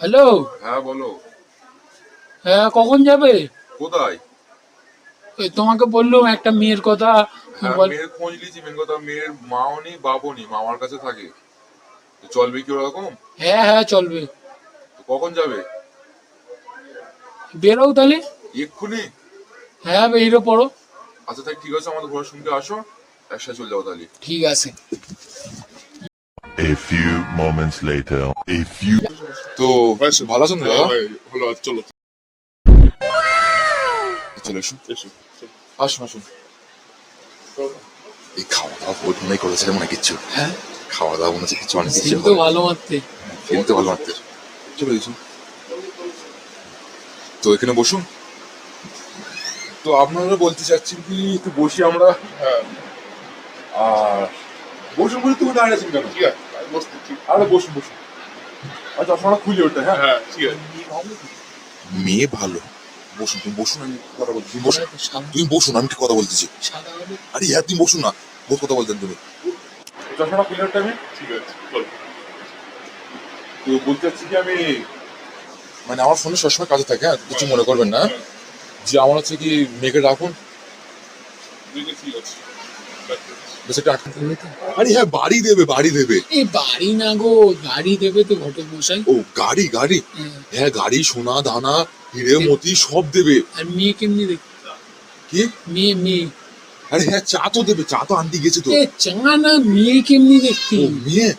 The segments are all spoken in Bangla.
হ্যালো। হ্যাঁ বলো। হ্যাঁ, কখন যাবে? কোথায়? এই তোমাকে বললাম একটা মেয়ের কথা। হ্যাঁ বল। মেয়ের খোঁজ নিয়েছি, মেন কথা মেয়ের মাও নেই বাপও নেই, মামার কাছে থাকে। তো চলবে কি ওরকম? হ্যাঁ হ্যাঁ, চলবে। তো কখন যাবে? বেরোও তাহলে। এক্ষুনি? হ্যাঁ, বেরিয়ে পড়ো। আচ্ছা তাই ঠিক আছে, আমাদের ঘরের সঙ্গে আসো, একসাথে চলে যাবো তাহলে। ঠিক আছে। A few moments later. A few. তো ভালো আছেন তো দাদা? হলো চলো চলে এসো। এসো আসুন আসুন। এই খাওয়া দাওয়া প্রথমেই করেছে মনে হয় কিচ্ছু। হ্যাঁ, খাওয়া দাওয়া মনে হচ্ছে কিছু অনেক কিছু সিন তো ভালো মারতে। কিন্তু ভালো লাগতে। চলে গেছি। তো এখানে বসুন। তো আপনারা বলতে চাচ্ছেন কি একটু বসি আমরা? হ্যাঁ আর বসুন বলে তুমি দাঁড়িয়ে আছেন কেন? ঠিক আছে আমি বসতে ঠিক আরে বসুন বসুন। আচ্ছা আপনারা খুলে ওঠে। হ্যাঁ হ্যাঁ ঠিক আছে মেয়ে ভালো। বসুন, তুমি বসুন, আমি কথা বলছি। তুমি বসুন, তুমি বসুন, আমি কি কথা বলতেছি। সাদা হলে আরে হ্যাঁ তুমি বসুন না, বহুত কথা বলতেন তুমি। চশমাটা খুলে ওঠে আমি। ঠিক আছে চলো তো বলতে চাচ্ছি কি আমি, মানে আমার ফোনে সবসময় কাজে থাকে, হ্যাঁ কিছু মনে করবেন না, যে আমার হচ্ছে কি মেয়েকে রাখুন। ঠিক আছে বেশ একটা আরে হ্যাঁ বাড়ি দেবে, বাড়ি দেবে। এই বাড়ি না গো, গাড়ি দেবে তো ঘটক মশাই। ও গাড়ি, গাড়ি। হ্যাঁ। হ্যাঁ গাড়ি, সোনা দানা, হিরে মতি সব দেবে। আর মেয়ে কেমনি দেখ? কি? মেয়ে মেয়ে আরে হ্যাঁ চা তো দেবে, চা তো আনতে গেছে তো। এ চাঙা না, মেয়ে কেমনি দেখতি? ও মেয়ে,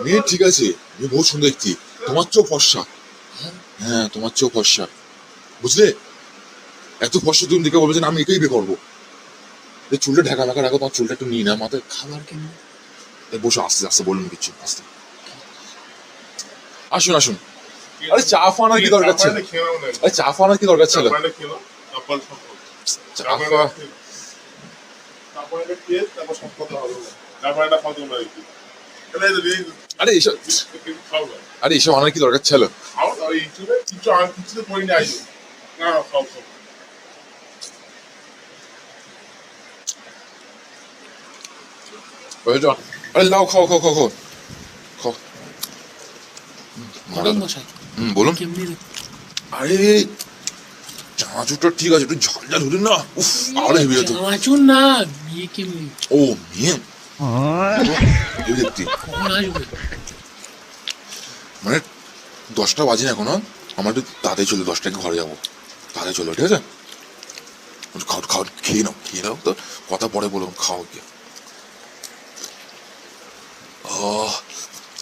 মেয়ে ঠিক আছে, মেয়ে বহুত সুন্দর দেখছি। তোমার চোখ ফর্সা। হ্যাঁ তোমার চোখ ফর্সা, বুঝলে? এত ফর্সা তুমি দেখে বলবে যে না, আমি একেই বিয়ে করবো। এই চুলটা ঢাকা ঢাকা রাখো, তোমার চুলটা একটু নিয়ে না মাথায়। খাবার কেমনি? এই বসে আস্তে আস্তে বলুন কিছু আস্তে। আসুন আসুন। আরে চা ফানার কি দরকার ছিল? খেয়ে নাও না আরে চা ফানার কি দরকার ছিল? তারপরে খেয়ে নাও তারপর সব কথা। চা তারপরে ফা- তারপরে এটা খেয়ে তারপর সব কথা হবে না। তারপরে এটা খাও তোমরা একটু এটা আরে এইসব, খাও না আরে এইসব আনার কি দরকার ছিল? খাও আর ইউটিউবে কিছু আর কিছুতে পড়ে নিয়ে আসবে না খাও খাও ওই তো, আরে লাও, খাও খাও খাও খাও খাও। ঘটক মশাই বলুন। কেমনি দেখতি? আরে চানাচুরটা ঠিক আছে, একটু ঝাল ঝাল হলে না, উফ আরে হেভি হতো। চানাচুর না, মেয়ে কেমনি? ও মেয়ে হেভি দেখতে। কখন আসবে? মানে 10টা বাজে না এখনো, আমার একটু তাড়াতাড়ি চলো, 10টায় ঘরে যাবো, তাড়াতাড়ি চলো ঠিক আছে? খাও খাও, খেয়ে নাও খেয়ে নাও, তো কথা পরে বলো, খাও গিয়ে।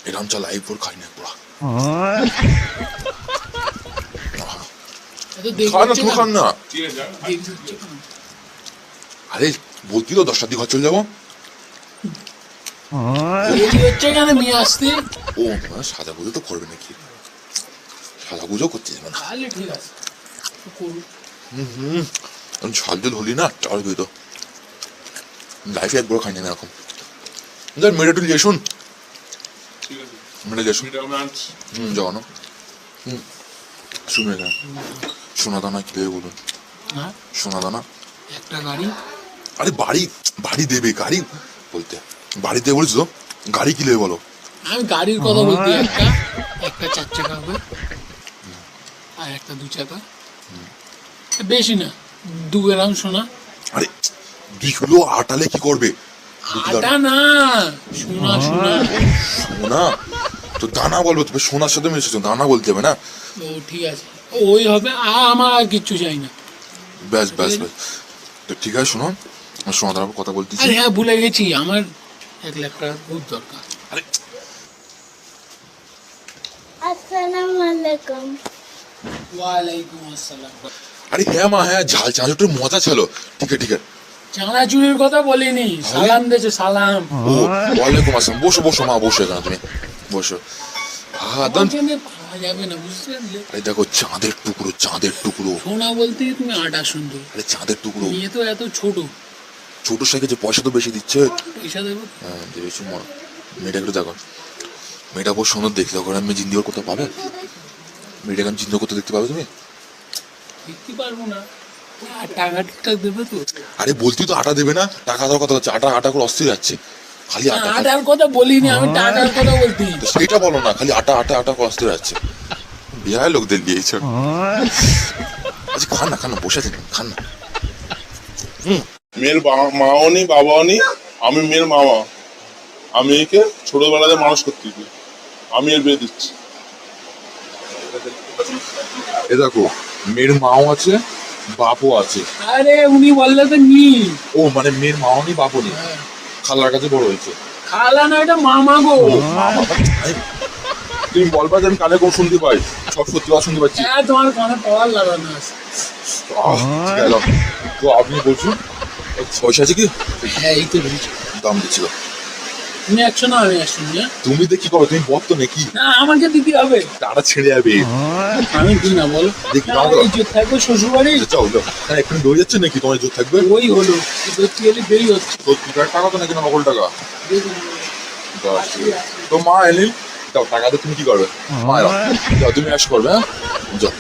এরকম চা লাইভ পর খাই না পুরা। এত দেরি খান না, হচ্ছে তুমি কেন? খান না। ঠিক আছে দেরি হচ্ছে কেন? আরে বলতি তো 10টার দিকে ঘর চলে যাবো। দেরি হচ্ছে কেন মেয়ে আসতে? ও সাজা পুজো তো করবে নাকি? সাজা পুজো করতে যাবে না। তাহলে ঠিক আছে, তো করুন। ঝাল ঝাল হলি না চাল দিত, লাইফে একবার খাই না এরকম। যার মেয়েটা একটু লিয়ে শুন, ঠিক আছে মেয়েটা লিয়ে শুন। এটা আমি আনছি যাও না। শুনে না, সোনা দানা কি দেবে বলুন? হ্যাঁ, সোনা দানা। একটা গাড়ি। আরে বাড়ি, বাড়ি দেবে, গাড়ি বলতে বাড়ি দেবে বলিস তো, গাড়ি কি দেবে বলো? আমি গাড়ির কথা বলতে, একটা একটা 4 চাকা হবে আর একটা 2 চাকা। বেশি না, 2 গ্রাম সোনা। আরে 2 কিলো আটালে কি করবে? 2 কিলো আটা না, সোনা সোনা। সোনা তো দানা বলবো, তবে সোনার সাথে মিশেছো, দানা বলতে হবে না। ও ঠিক আছে, ওই হবে। আমার আর কিচ্ছু চাই না। ব্যাস ব্যাস ব্যাস। তো ঠিক আছে শোনো, আমার সোনা দানা কথা বলতেছি। আরে হ্যাঁ, ভুলে গেছি, আমার 1 লাখ টাকার খুব দরকার। আরে আসসালামু আলাইকুম। ওয়ালাইকুম আসসালাম। আরে হ্যাঁ মা, হ্যাঁ ঝাল চানাচুরটার মজা ছিল। ঠিক আছে ঠিক আছে। চানাচুরের কথা বলিনি, সালাম দিয়েছে, সালাম। ও ওয়ালাইকুম আসসালাম। বসো বসো মা, বসো এখানে তুমি বসো। দান। ওখানে পাওয়া যাবে না, বুঝতে পারলে? আরে দেখো চাঁদের টুকরো, চাঁদের টুকরো। সোনা বলতে তুমি আটা শুনতো। আরে চাঁদের টুকরো, মেয়ে তো এত ছোট, ছোট সাইকেল যে পয়সা তো বেশি দিচ্ছে। পয়সা দেবো। হ্যাঁ দেখেছো মা, মেয়েটা একটু দেখো, মেয়েটা বহু সুন্দর দেখতে, দেখো আমি জিন্দিওর করতে পাবে, মেয়েটাকে আমি জিন্দিও করতে দেখতে পাবে তুমি? দেখতে পারবো না, আর টাকা ঠিকঠাক দেবে তো? আরে বলতি তো আটা দেবে না, টাকা দেওয়ার কথা হচ্ছে, আটা আটা করে অস্থির যাচ্ছে, খালি আটা আটার কথা বলিনি, আমি টাকার কথা বলতি। তো সেইটা বলো না, খালি আটা আটা আটা করে অস্থির যাচ্ছে। বিহার লোকদের দিয়েছ। আচ্ছা খান না বসে আছেন খান না। মেয়ের মাও নেই বাবাও নেই, আমি মেয়ের মামা। আমি একে ছোটবেলাতে মানুষ করতেছি, আমি এর বিয়ে দিচ্ছি। এ দেখো মেয়ের মাও আছে বাপও আছে। আরে উনি বললে তো নি। ও মানে মেয়ের মাও নেই বাপও নেই, খালার কাছে বড় হয়েছে। খালা না, এটা মামা গো। তুমি বলবা যে আমি কানে কম শুনতে পাই, সব সত্যি কথা শুনতে পাচ্ছি। হ্যাঁ, তোমার কানে পাওয়ার লাগানো আছে। গেল তো আপনি বলছুন পয়সা আছে কি? হ্যাঁ, এই তো রয়েছে। দাম দিচ্ছিল। তুমি 100 না, আমি 100 নিয়ে। তুমি দেখি করো, তুমি বত নাকি? না, আমাকে দিতে হবে। তারা ছেড়ে যাবে। আমি দিই না, বলো। দেখি না, দাও তো। ইজ্জত থাকবে শ্বশুর বাড়ি। যাও যাও, হ্যাঁ এক্ষুনি দৌড়ে যাচ্ছে নাকি? তোমার জোর থাকবে? ওই হলো, ধরতে গেলে দেরি হচ্ছে। সত্যিকার টাকা তো নাকি না নকল টাকা? দেখুন, বাস, তো মা এলি দাও টাকা দিয়ে তুমি কি করবে? মা এলো, যাও তুমি আস করবে। হ্যাঁ যাও।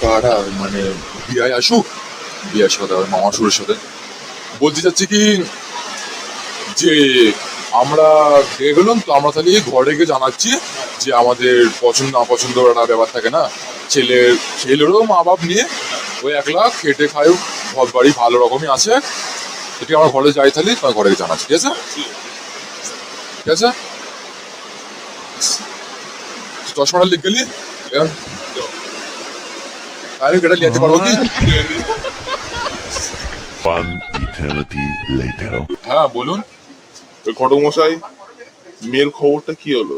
তারা মানে বিয়ে আসুক, বিয়ের সাথে মামা সুরের সাথে বলতে চাচ্ছি কি যে আমরা খেয়ে গেলাম তো, আমরা তাহলে ঘরে গিয়ে জানাচ্ছি যে আমাদের পছন্দ না পছন্দ একটা ব্যাপার থাকে না, ছেলেরও মা বাপ নিয়ে ওই 1 লাখ খেটে খায়, ঘর বাড়ি ভালো রকমই আছে। এটি আমরা ঘরে যাই তাহলে তোমার ঘরে গিয়ে জানাচ্ছি, ঠিক আছে? ঠিক আছে, চশমাটা লিখ গেলি আমি কেটে লিখতে পারবো কি? One eternity later. হ্যাঁ বলুন। ওই ঘটক মশাই, মেয়ের খবরটা কি হলো?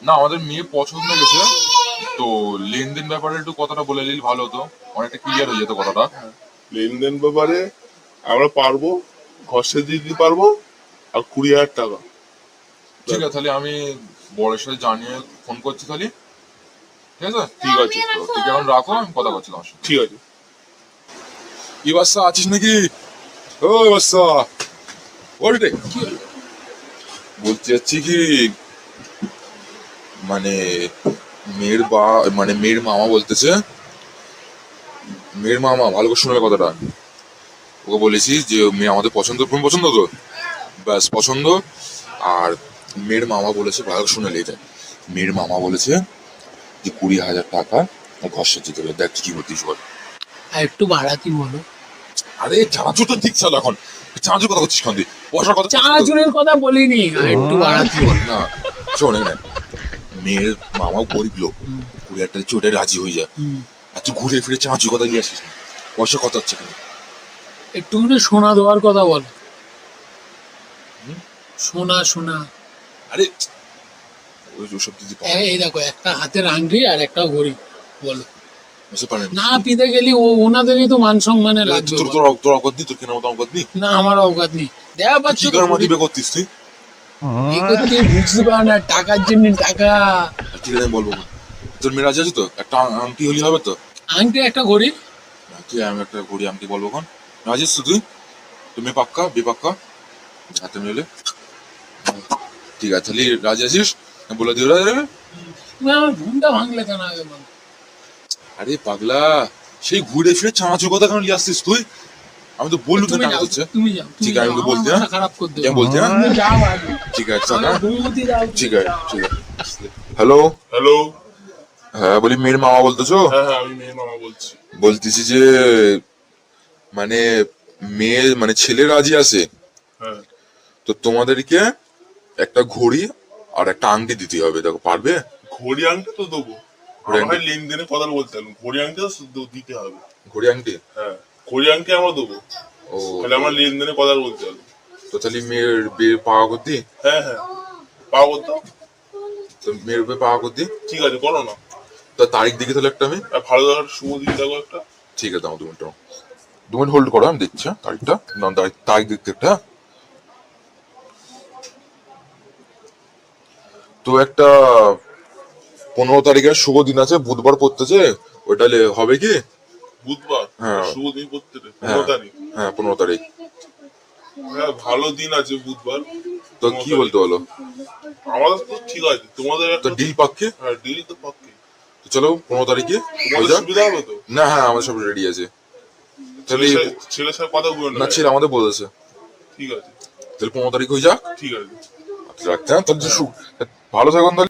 না আমাদের মেয়ে পছন্দ গেছে, তো লেনদেন ব্যাপারে একটু কথাটা বলে নিলে ভালো হতো, অনেকটা ক্লিয়ার হয়ে যেত কথাটা। লেনদেন ব্যাপারে আমরা পারবো, ঘর সেজে দিতে পারবো, আর 20,000 টাকা। ঠিক আছে, তাহলে আমি বড়ের সাথে জানিয়ে ফোন করছি তাহলে, ঠিক আছে? ঠিক আছে, তো ঠিক এখন রাখো, আমি কথা বলছি তোমার সাথে। ঠিক আছে। কি বাচ্চা আছিস নাকি? ও বাচ্চা ওরে কি হলো? বলতে যাচ্ছি কি মানে মেয়ের মামা বলতেছে, মেয়ের মামা ভালো করে শোনাবে কথাটা। ওকে বলেছি যে মেয়ে আমাদের পছন্দ তো ব্যাস পছন্দ। আর মেয়ের মামা বলেছে, ভালো করে শুনে লেগে যায়, মেয়ের মামা বলেছে যে 20,000 টাকা ঘর সাজিয়ে দেবে। দেখ কি বলতিস বল। আর একটু বাড়াতি বলো। আরে চানাচুর তো ঠিক ছিল এখন, চানাচুর কথা করছিস কান্দি, পয়সার কথা চানাচুরের কথা বলিনি, আর একটু বাড়াতি বলো। না শোন না, মেয়ের মামা গরিব লোক, 20,000 টাকা চোটে রাজি হয়ে যায়। আর তুই ঘুরে ফিরে চানাচুর কথা নিয়ে আসিস না, পয়সা কথা হচ্ছে কেন? একটু সোনা দেওয়ার কথা বলো। সোনা। আরে ওই ওসব দিদি এই দেখো, একটা হাতের আংটি আর একটা ঘড়ি, বলো। বুঝতে পারেন না পিতে গেলি ওনাদেরই তো মান সম্মানে লাগবে। তোর তোর তোর অবগত নি, তোর কেন মতো অবগত নি? না, আমার অবকাত নেই। দেখা পাচ্ছ কি করে মাটি বে করতিস তুই? এই করতে বুঝতে পারো না, টাকার জন্য টাকা। ঠিক আছে আমি বলবো না। তোর মেয়ে রাজি আছে তো? একটা আংটি হলি হবে তো? আংটি একটা ঘড়ি। ঠিক আছে আমি একটা ঘড়ি আংটি বলবো কোন। রাজি আছিস তো তুই? তুমি পাক্কা বেপাক্কা হাতে মিলে? ঠিক আছে তাহলে রাজি আছিস? বলে দিও রে। তুমি আমার ঘুমটা ভাঙলে কেন আগে বলো? আরে পাগলা, সেই ঘুরে ফিরে চানাচুর কথা কেন নিয়ে আসছিস তুই? আমি তো বললু তো তুমি টাকা যাও, হচ্ছে। তুমি যাও, তুমি ঠিক আছে, যাও, আমি তো আমার বলতে মাথা খারাপ করে দেবো। আমি বলতে তুমি যাও আগে। ঠিক আছে আমার টাকা ঘুমোতে দাও, তুমি ঠিক আছে যাও। ঠিক আছে। Hello, hello. হ্যাঁ বলি মেয়ের মামা বলতেছো? হ্যাঁ হ্যাঁ, আমি মেয়ের মামা বলছি। বলতেছি যে মানে মেয়ে মানে ছেলে রাজি আছে, হ্যাঁ, তো তোমাদেরকে একটা ঘড়ি আর একটা আংটি দিতে হবে। দেখো পারবে? ঘড়ি আংটি তো দেবো, ঘড়ি আমরা আংটি? লেনদেনের কথা বলতে পারলাম, ঘড়ি আংটি তো দিতে হবে। ঘড়ি আংটি? হ্যাঁ, ঘড়ি আংটি আমরা দেবো, ও তাহলে আমরা লেনদেনের কথা বলতে পারবো। তো তাহলে মেয়ের বিয়ে পাওয়া করতি? হ্যাঁ হ্যাঁ, পাওয়া করতো। তো মেয়ের বিয়ে পাওয়া করতি? ঠিক আছে, করো না। তো তারিখ দেখি তাহলে একটা আমি। আর ভালো দেখার শুভ দিন দেখো একটা। ঠিক আছে দাও 2 মিনিট হোল্ড করো, আমি দেখছি হ্যাঁ, তারিখটা না তারিখ দেখতে একটা। তো একটা 15 তারিখের শুভ দিন আছে, বুধবার পড়তেছে, ওইটা হবে কি? বুধবার? হ্যাঁ। শুভ দিন করতে রে, হ্যাঁ 15 তারিখ। হ্যাঁ 15 তারিখ। হ্যাঁ, ভালো দিন আছে বুধবার। তো কি বলতে বলো? আমাদের তো ঠিক আছে, তোমাদের তো একটা ডিল পাক্কে? হ্যাঁ, ডিল তো পাক্কি। তো চলো 15 তারিখে হয়ে তোমাদের যাক। সুবিধা হবে তো? না হ্যাঁ আমাদের সব রেডি আছে। তাহলে ছেলের সাথে কথা বলে না নেবে। ছেলে আমাদের বলেছে, ঠিক আছে, তাহলে 15 তারিখ হয়ে যাক। ঠিক আছে। রাখতে হ্যাঁ, তাহলে ভালো থাকুন তাহলে।